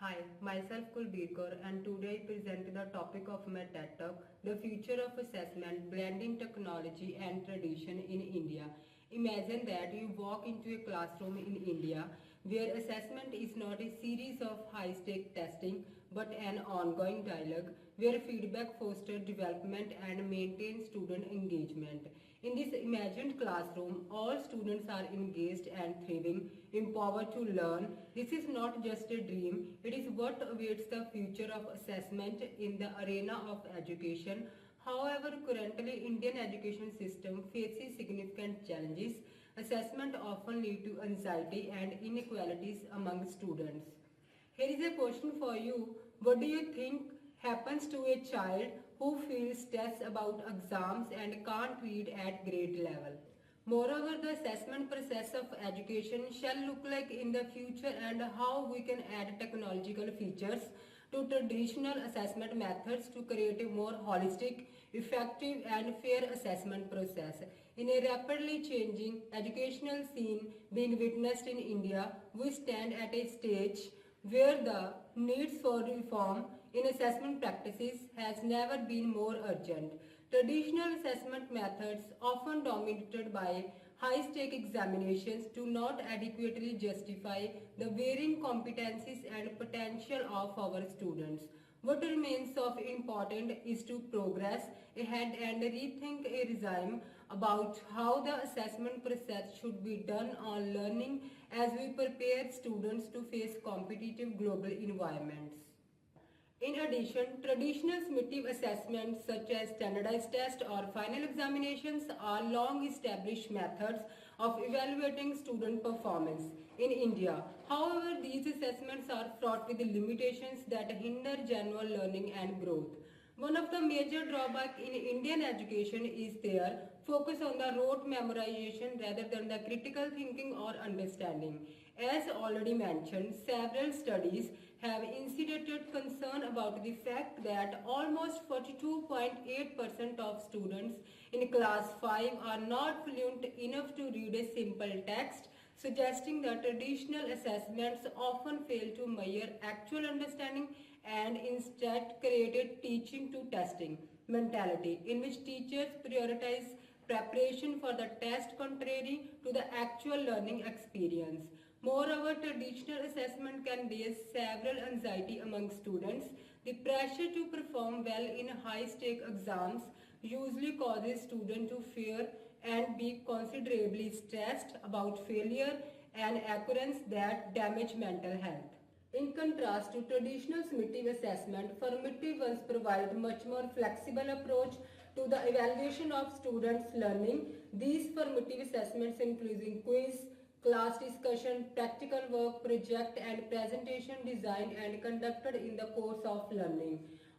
Hi, myself Kulbir Kaur and today I present the topic of my TED Talk, The Future of Assessment, Blending Technology and Tradition in India. Imagine that you walk into a classroom in India where assessment is not a series of high-stake testing but an ongoing dialogue where feedback fosters development and maintains student engagement. In this imagined classroom, all students are engaged and thriving, empowered to learn. This is not just a dream, it is what awaits the future of assessment in the arena of education. However, currently Indian education system faces significant challenges. Assessment often lead to anxiety and inequalities among students. Here is a question for you. What do you think happens to a child who feels stressed about exams and can't read at grade level? Moreover, the assessment process of education shall look like in the future and how we can add technological features to traditional assessment methods to create a more holistic, effective and fair assessment process. In a rapidly changing educational scene being witnessed in India, we stand at a stage where the needs for reform in assessment practices has never been more urgent. Traditional assessment methods, often dominated by high-stake examinations, do not adequately justify the varying competencies and potential of our students. What remains of important is to progress ahead and rethink a regime about how the assessment process should be done on learning as we prepare students to face competitive global environments. In addition, traditional summative assessments such as standardized tests or final examinations are long established methods of evaluating student performance in India. However, these assessments are fraught with limitations that hinder genuine learning and growth. One of the major drawbacks in Indian education is their focus on the rote memorization rather than the critical thinking or understanding. As already mentioned, several studies have instigated concern about the fact that almost 42.8% of students in class 5 are not fluent enough to read a simple text, suggesting that traditional assessments often fail to measure actual understanding and instead created teaching to testing mentality in which teachers prioritize preparation for the test contrary to the actual learning experience. Moreover, traditional assessment can raise several anxiety among students. The pressure to perform well in high-stake exams usually causes students to fear and be considerably stressed about failure and occurrence that damage mental health. In contrast to traditional summative assessment, formative ones provide much more flexible approach to the evaluation of students' learning. These formative assessments including quiz, class discussion, practical work, project and presentation designed and conducted in the course of learning.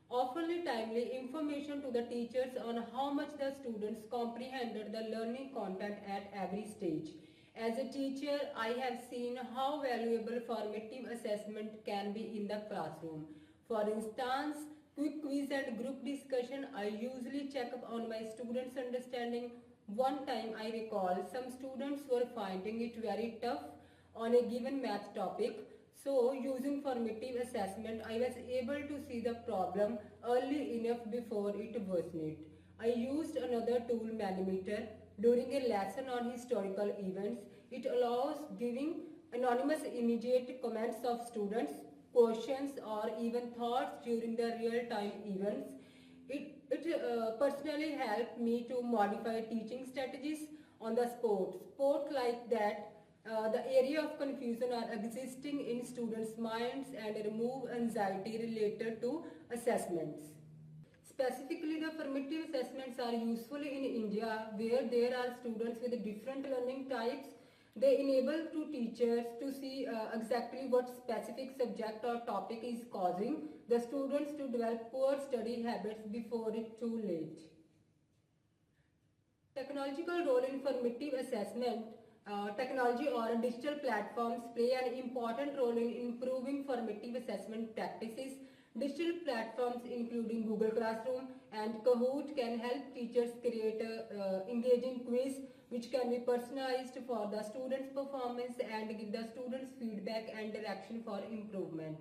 Offerly timely information to the teachers on how much the students comprehended the learning content at every stage. As a teacher, I have seen how valuable formative assessment can be in the classroom. For instance, quick quiz and group discussion, I usually check up on my students' understanding. One time I recall some students were finding it very tough on a given math topic. So using formative assessment, I was able to see the problem early enough before it worsened. I used another tool, Manometer, during a lesson on historical events. It allows giving anonymous immediate comments of students, questions or even thoughts during the real-time events. It personally helped me to modify teaching strategies on the spot. Sport like that, the area of confusion are existing in students' minds and remove anxiety related to assessments. Specifically, the formative assessments are useful in India where there are students with different learning types. They enable to teachers to see exactly what specific subject or topic is causing the students to develop poor study habits before it's too late. Technological role in formative assessment. Technology or digital platforms play an important role in improving formative assessment practices. Digital platforms including Google Classroom and Kahoot can help teachers create engaging quiz which can be personalized for the students' performance and give the students feedback and direction for improvement.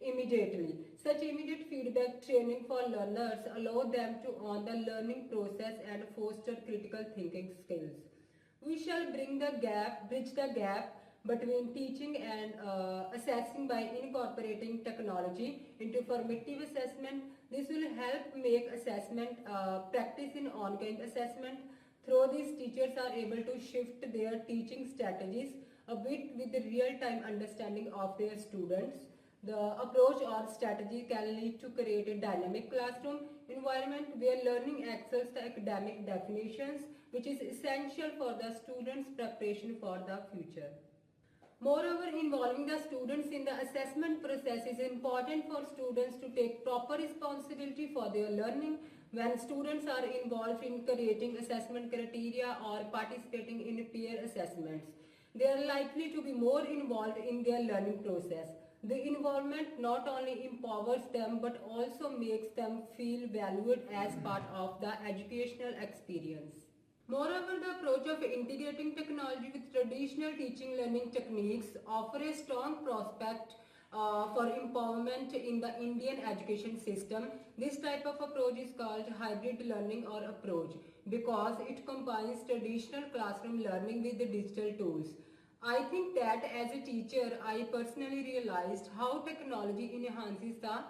immediately. Such immediate feedback training for learners allow them to own the learning process and foster critical thinking skills. We shall bridge the gap between teaching and assessing by incorporating technology into formative assessment. This will help make assessment practice in ongoing assessment. Through this, teachers are able to shift their teaching strategies a bit with the real-time understanding of their students. The approach or strategy can lead to create a dynamic classroom environment where learning excels the academic definitions, which is essential for the students' preparation for the future. Moreover, involving the students in the assessment process is important for students to take proper responsibility for their learning. When students are involved in creating assessment criteria or participating in peer assessments, they are likely to be more involved in their learning process. The involvement not only empowers them but also makes them feel valued as part of the educational experience. Moreover, the approach of integrating technology with traditional teaching learning techniques offer a strong prospect for empowerment in the Indian education system. This type of approach is called hybrid learning or approach because it combines traditional classroom learning with the digital tools. I think that as a teacher, I personally realized how technology enhances the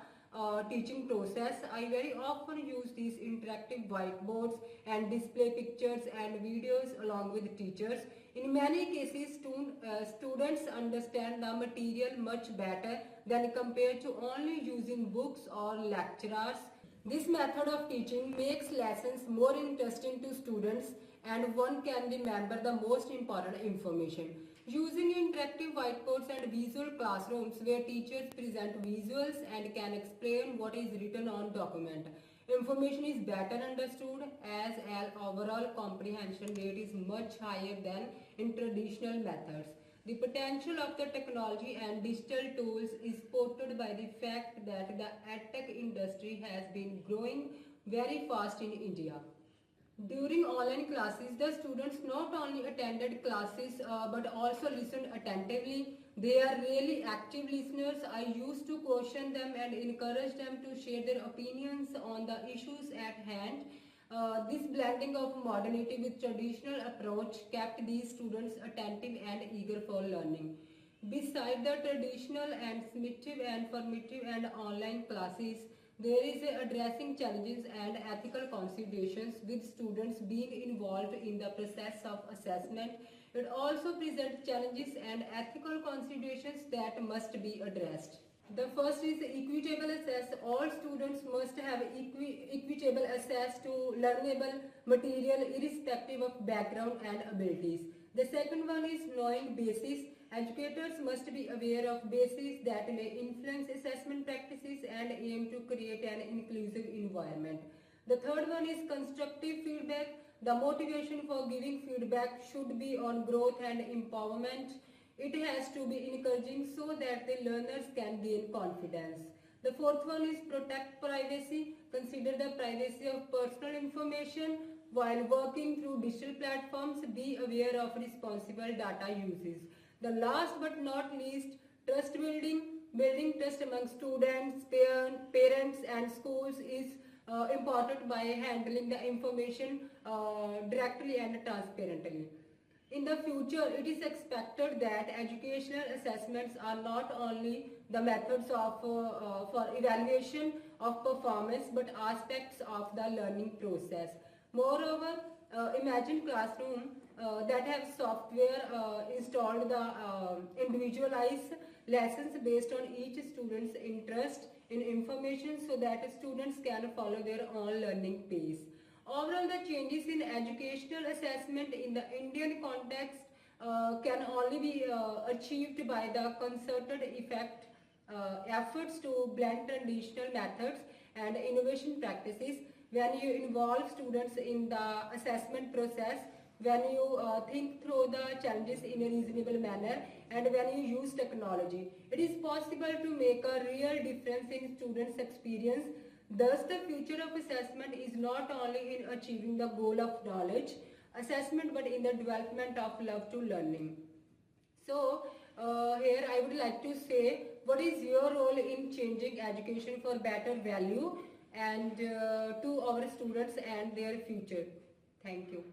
teaching process. I very often use these interactive whiteboards and display pictures and videos along with teachers. In many cases, students understand the material much better than compared to only using books or lecturers. This method of teaching makes lessons more interesting to students and one can remember the most important information. Using interactive whiteboards and visual classrooms where teachers present visuals and can explain what is written on document. Information is better understood as an overall comprehension rate is much higher than in traditional methods. The potential of the technology and digital tools is supported by the fact that the edtech industry has been growing very fast in India. During online classes, the students not only attended classes but also listened attentively. They are really active listeners. I used to question them and encourage them to share their opinions on the issues at hand. This blending of modernity with traditional approach kept these students attentive and eager for learning. Beside the traditional and summative and formative and online classes, there is addressing challenges and ethical considerations with students being involved in the process of assessment. It also presents challenges and ethical considerations that must be addressed. The first is equitable access. All students must have equitable access to learnable material irrespective of background and abilities. The second one is knowing basis. Educators must be aware of bases that may influence assessment practices and aim to create an inclusive environment. The third one is constructive feedback. The motivation for giving feedback should be on growth and empowerment. It has to be encouraging so that the learners can gain confidence. The fourth one is protect privacy. Consider the privacy of personal information. While working through digital platforms, be aware of responsible data uses. The last but not least, trust building. Building trust among students, parents and schools is important by handling the information directly and transparently. In the future, it is expected that educational assessments are not only the methods of for evaluation of performance but aspects of the learning process. Moreover, imagine classroom that have software installed the individualized lessons based on each student's interest in information so that students can follow their own learning pace. Overall, the changes in educational assessment in the Indian context can only be achieved by the concerted efforts to blend traditional methods and innovation practices. When you involve students in the assessment process, when you think through the challenges in a reasonable manner, and when you use technology, it is possible to make a real difference in students' experience. Thus, the future of assessment is not only in achieving the goal of knowledge assessment but in the development of love to learning. So, Here I would like to say, what is your role in changing education for better value and to our students and their future? Thank you.